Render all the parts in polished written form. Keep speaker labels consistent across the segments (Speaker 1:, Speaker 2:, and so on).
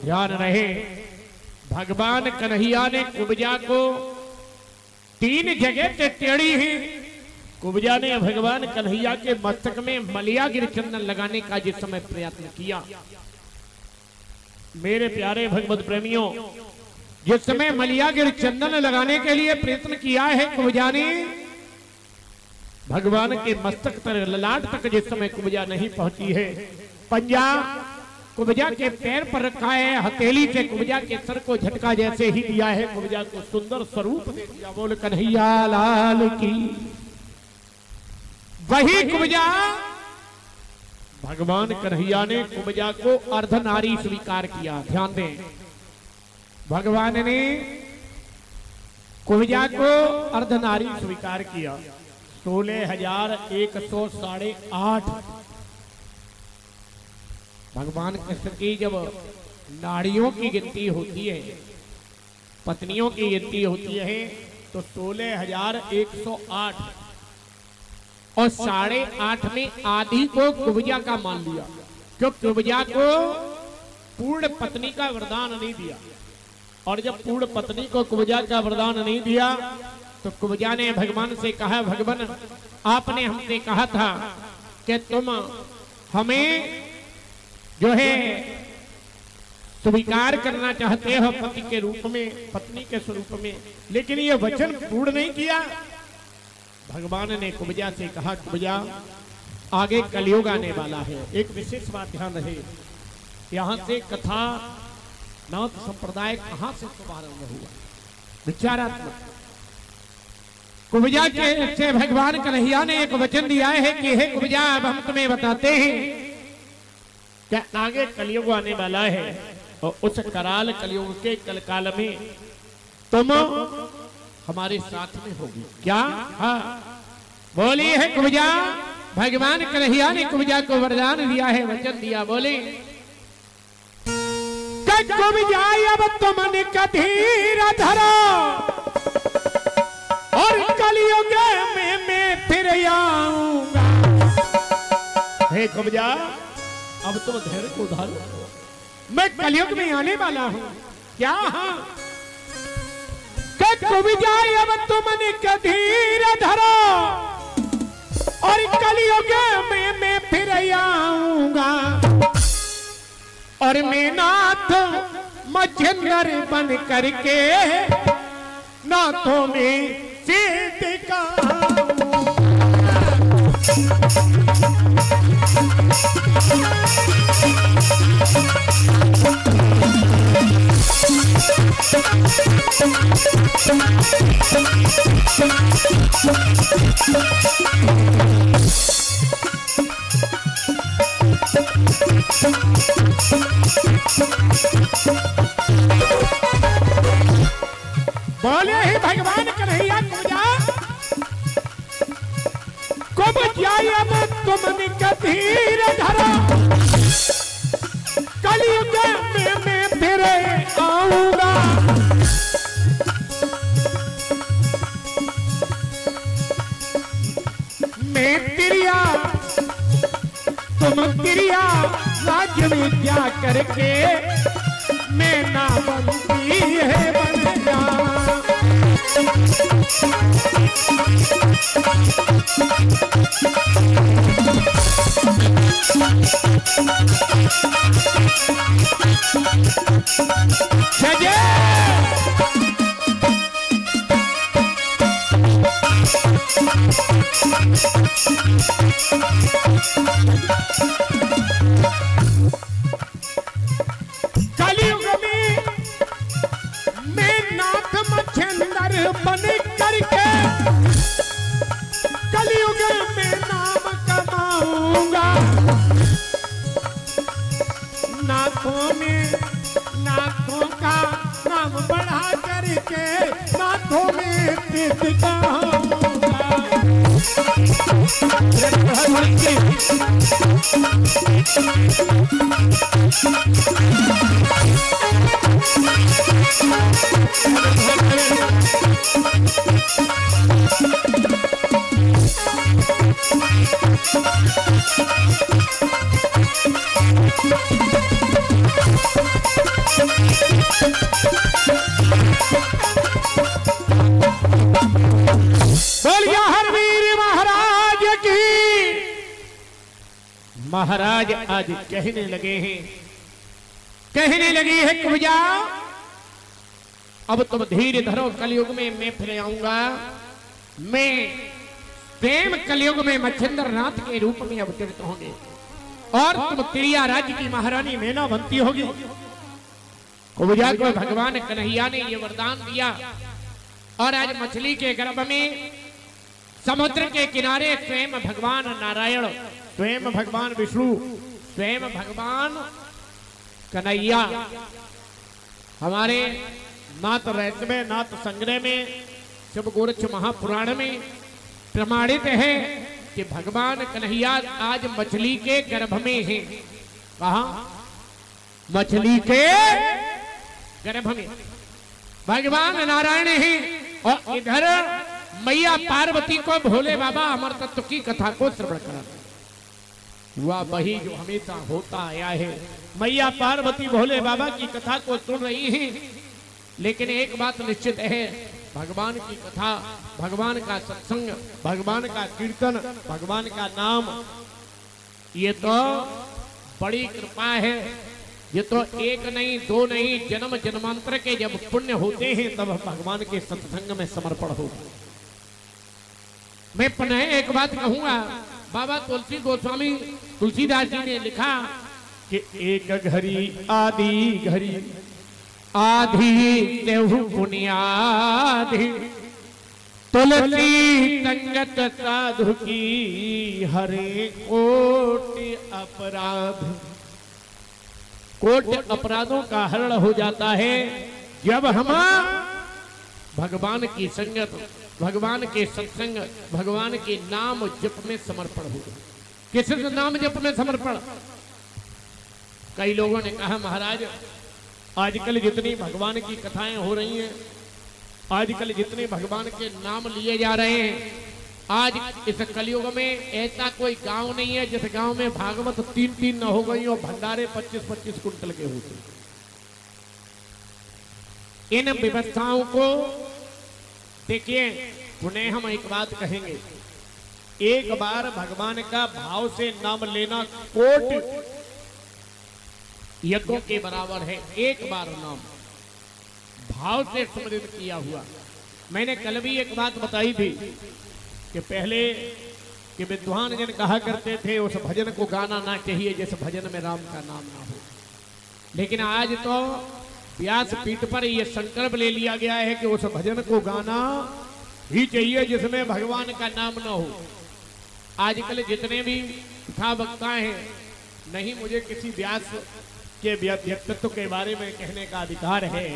Speaker 1: ध्यान रहे, भगवान कन्हैया ने कुब्जा को 3 जगह से टेढ़ी ही। कुब्जा ने भगवान कन्हैया के मस्तक में मलियागिर चंदन लगाने का जिस समय प्रयत्न किया, मेरे प्यारे भगवत प्रेमियों, जिस समय मलियागिर चंदन लगाने के लिए प्रयत्न किया है कुब्जा ने, भगवान के मस्तक पर ललाट तक जिस समय कुब्जा नहीं पहुंची है, पंजा कुब्जा के पैर पर रखा है, हथेली से कुब्जा के सर को झटका जैसे ही दिया है, कुब्जा को सुंदर स्वरूप दे दिया। बोल कन्हैया लाल की। वही कुब्जा भगवान कन्हैया ने कुब्जा को अर्धनारी स्वीकार किया। ध्यान दें, भगवान ने कुब्जा को अर्धनारी स्वीकार किया। 16,108 भगवान कृष्ण की जब नाड़ियों की गिनती होती है, पत्नियों की गिनती होती है, तो 16,108 और 8.5 में आधी को कुब्जा का मान लिया, क्योंकि कुब्जा को पूर्ण पत्नी का वरदान नहीं दिया। और जब पूर्ण पत्नी को कुब्जा का वरदान नहीं दिया, तो कुब्जा ने भगवान से कहा, भगवान आपने हमसे कहा था कि तुम हमें जो है स्वीकार करना चाहते हो पति के रूप में, पत्नी के स्वरूप में, लेकिन ये वचन पूर्ण नहीं किया। भगवान ने कुब्जा से कहा, कुब्जा आगे कलयुग आने वाला है। एक विशेष बात ध्यान रहे, यहाँ से कथा नाथ संप्रदाय कहां से शुभारंभ हुआ, विचारात्मक। कुब्जा के से भगवान कन्हैया ने एक वचन दिया है कि हे कुब्जा, अब हम तुम्हें बताते हैं कि आगे कलयुग आने वाला है, और उस कराल कलयुग के कलकाल में तुम हमारे साथ में होगी। क्या? हाँ, बोली है कुब्जा। भगवान कन्हैया ने कुब्जा को वरदान दिया है, वचन दिया। बोले कुब्जा अब तुमने कधीर धरो, और कलयुग में मैं फिर आऊंगा। हे कुब्जा, अब तुम धैर्य को धारो, मैं कलयुग में आने वाला हूं। क्या? हाँ, कुब्जा अब तुमने कधीर धरो, और कलयुग में मैं फिर आऊंगा, और मैं नाथ मझंदर बन करके नाथों में सिद्ध का। बोले ही भगवान कन्हैया, कुब्जा कुब्जा अब तुमने कधीर धरो, कलयुग में मैं फिर आऊंगा, मैं तिरिया तुम तिरिया राज्य में जा करके मैं ना बनती है बन जा। कलयुग में मैं नाथ मच्छिंदर बन करके कलयुग में नाम कमाऊंगा, नाथों में नाथों का नाम बढ़ा करके नाथों में तीर्थ कहूंगा। बोलिया हरवीर महाराज की। महाराज आज कहने लगे हैं, कहने लगी है कुब्जा, अब तुम धीरे धरो, कलयुग में मैं फिर आऊंगा, मैं प्रेम कलयुग में मच्छिंद्र नाथ के रूप में अवतरित होंगे और तुम तिरिया राज्य की महारानी मैना बनती होगी। कुब्जा को भगवान कन्हैया ने यह वरदान दिया और आज मछली के गर्भ में समुद्र के किनारे स्वयं भगवान नारायण, स्वयं भगवान विष्णु, स्वयं भगवान कन्हैया हमारे नाथ रहस्य में, नाथ संग्रह में, शिव गोरक्ष महापुराण में प्रमाणित है कि भगवान कन्हैया आज मछली के गर्भ में है। कहा? मछली के गर्भ में भगवान नारायण है और इधर मैया पार्वती को भोले बाबा अमर तत्व की कथा को श्रवण करा। वह वही जो हमेशा होता आया है, मैया पार्वती भोले बाबा की कथा को सुन रही हैं, लेकिन एक बात निश्चित है, भगवान की कथा, भगवान का सत्संग, भगवान का कीर्तन, भगवान का नाम, ये तो बड़ी कृपा है। ये तो एक नहीं, दो नहीं, जन्म जन्मांतर के जब पुण्य होते हैं तब भगवान के सत्संग में समर्पण होगा। मैं पुनः एक बात कहूंगा, बाबा तुलसी गोस्वामी तुलसीदास जी ने लिखा कि एक घड़ी आदि घड़ी आधी देहु पुण्याधि, तुलसी संगत साधु की हरे कोटि अपराध। कोटि अपराधों का हरण हो जाता है जब हम भगवान की संगत, भगवान के सत्संग, भगवान के नाम जप में समर्पण हो। किस नाम जप में समर्पण? कई लोगों ने कहा महाराज आजकल जितनी भगवान की कथाएं हो रही हैं, आजकल जितने भगवान के नाम लिए जा रहे हैं, आज इस कलयुग में ऐसा कोई गांव नहीं है जिस गांव में भागवत 3-3 न हो गई और भंडारे 25-25 कुंटल के होते। इन व्यवस्थाओं को देखिए, पुनः हम एक बात कहेंगे, एक बार भगवान का भाव से नाम लेना कोटि यज्ञों के बराबर है। एक बार नाम भाव से स्मरण किया हुआ। मैंने कल भी एक बात बताई थी कि पहले कि विद्वान जन कहा करते थे उस भजन को गाना ना चाहिए जिस भजन में राम का नाम ना हो, लेकिन आज तो व्यास पीठ पर यह संकल्प ले लिया गया है कि उस भजन को गाना ही चाहिए जिसमें भगवान का नाम ना हो। आजकल जितने भी कथा वक्ता हैं, नहीं मुझे किसी व्यास के व्यक्तित्व के बारे में कहने का अधिकार है,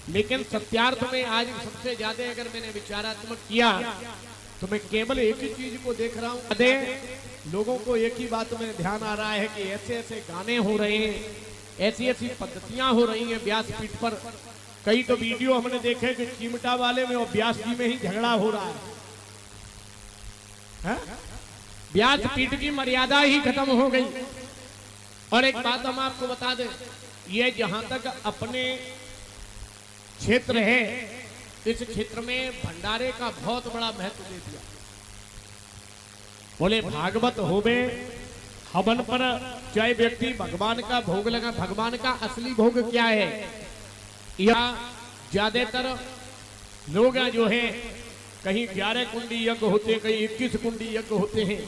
Speaker 1: लेकिन सत्यार्थ में आज सबसे ज्यादा अगर मैंने विचारात्मक किया तो मैं केवल एक ही चीज को देख रहा हूँ। लोगों को एक ही बात में ध्यान आ रहा है कि ऐसे ऐसे गाने हो रहे हैं, ऐसी ऐसी पद्धतियां हो रही हैं व्यासपीठ पर। कई तो वीडियो हमने देखे कि चिमटा वाले में और व्यास जी में ही झगड़ा हो रहा है। व्यासपीठ की मर्यादा ही खत्म हो गई। और एक बात हम आपको बता दें, ये जहां तक अपने क्षेत्र है, इस क्षेत्र में भंडारे का बहुत बड़ा महत्व दे दिया। बोले भागवत होवे हवन पर चाहे व्यक्ति भगवान का भोग लगा। भगवान का असली भोग क्या है? या ज्यादातर लोग जो है कहीं 11 कुंडी यज्ञ होते हैं, कहीं 21 कुंडी यज्ञ होते हैं।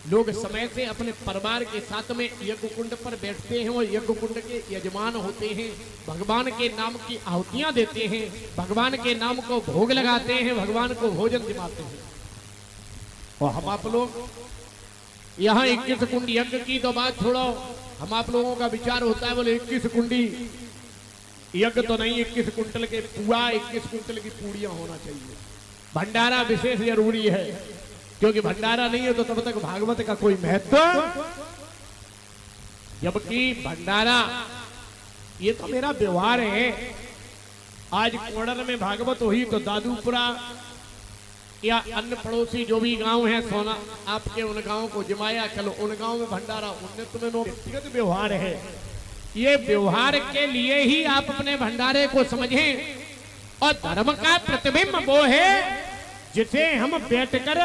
Speaker 1: लोग समय से अपने परिवार के साथ में यज्ञ कुंड पर बैठते हैं और यज्ञ कुंड के यजमान होते हैं, भगवान के नाम की आहुतियां देते हैं, भगवान के नाम को भोग लगाते हैं, भगवान को भोजन दिलाते हैं। और हम आप लोग यहाँ 21 कुंडी यज्ञ की तो बात छोड़ो, हम आप लोगों का विचार होता है बोले 21 कुंडी यज्ञ तो नहीं, 21 कुंटल के पुआ, 21 कुंटल की पूड़ियां होना चाहिए। भंडारा विशेष जरूरी है, क्योंकि भंडारा नहीं है तो तब तक भागवत का कोई महत्व। जबकि भंडारा ये तो मेरा व्यवहार है। आज कोड़र में भागवत हुई तो दादूपुरा या अन्य पड़ोसी जो भी गांव है, सोना आपके उन गांव को जमाया, चलो उन गांव में भंडारा, उनने तुम्हें व्यक्तिगत व्यवहार है। ये व्यवहार के लिए ही आप अपने भंडारे को समझें। और धर्म का प्रतिबिंब वो है जिसे हम बैठकर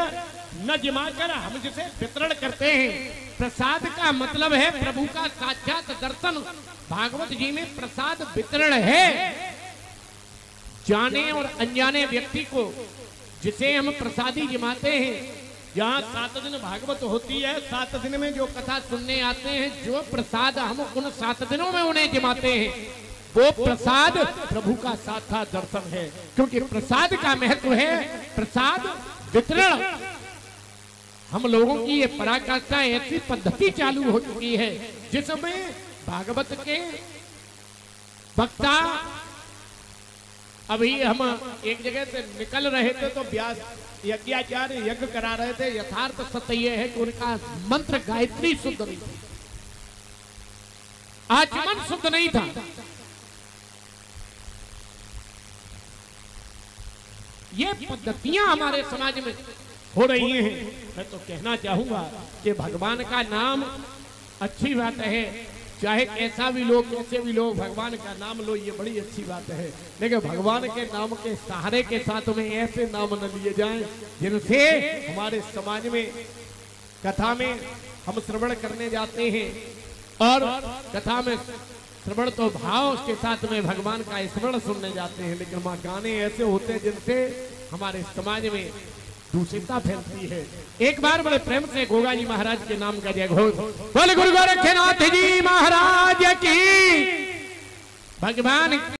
Speaker 1: न जमाकर हम जिसे वितरण करते हैं। प्रसाद का मतलब है प्रभु का साक्षात दर्शन। भागवत जी में प्रसाद वितरण है। जाने और अनजाने व्यक्ति को जिसे हम प्रसादी जमाते हैं। यहाँ 7 दिन भागवत होती है, 7 दिन में जो कथा सुनने आते हैं, जो प्रसाद हम उन 7 दिनों में उन्हें जमाते हैं, वो प्रसाद प्रभु का साक्षात दर्शन है। क्योंकि प्रसाद का महत्व है प्रसाद वितरण। हम लोगों की ये पराकाष्ठा ऐसी पद्धति चालू हो चुकी है जिसमें भागवत के वक्ता, अभी हम एक जगह से निकल रहे थे तो व्यास यज्ञाचार्य यज्ञ करा रहे थे। यथार्थ सत्य यह है कि उनका मंत्र गायत्री शुद्ध नहीं थी, आचमन शुद्ध नहीं था। ये पद्धतियां हमारे समाज में हो रही हैं। मैं तो कहना चाहूंगा कि भगवान का नाम अच्छी बात है, चाहे कैसा भी लोग कैसे भी लोग भगवान का नाम लो, ये बड़ी अच्छी बात है। लेकिन भगवान के नाम के सहारे के साथ में ऐसे नाम न लिए जाएं जिनसे हमारे समाज में कथा में हम श्रवण करने जाते हैं और कथा में श्रवण तो भाव के साथ में भगवान का स्मरण सुनने जाते हैं, लेकिन वहां गाने ऐसे होते हैं जिनसे हमारे समाज में दूषितता फैलती है। एक बार बड़े प्रेम से गोगा जी महाराज के नाम का जय घोष। बोले गुरु गोरखनाथ जी महाराज की। भगवान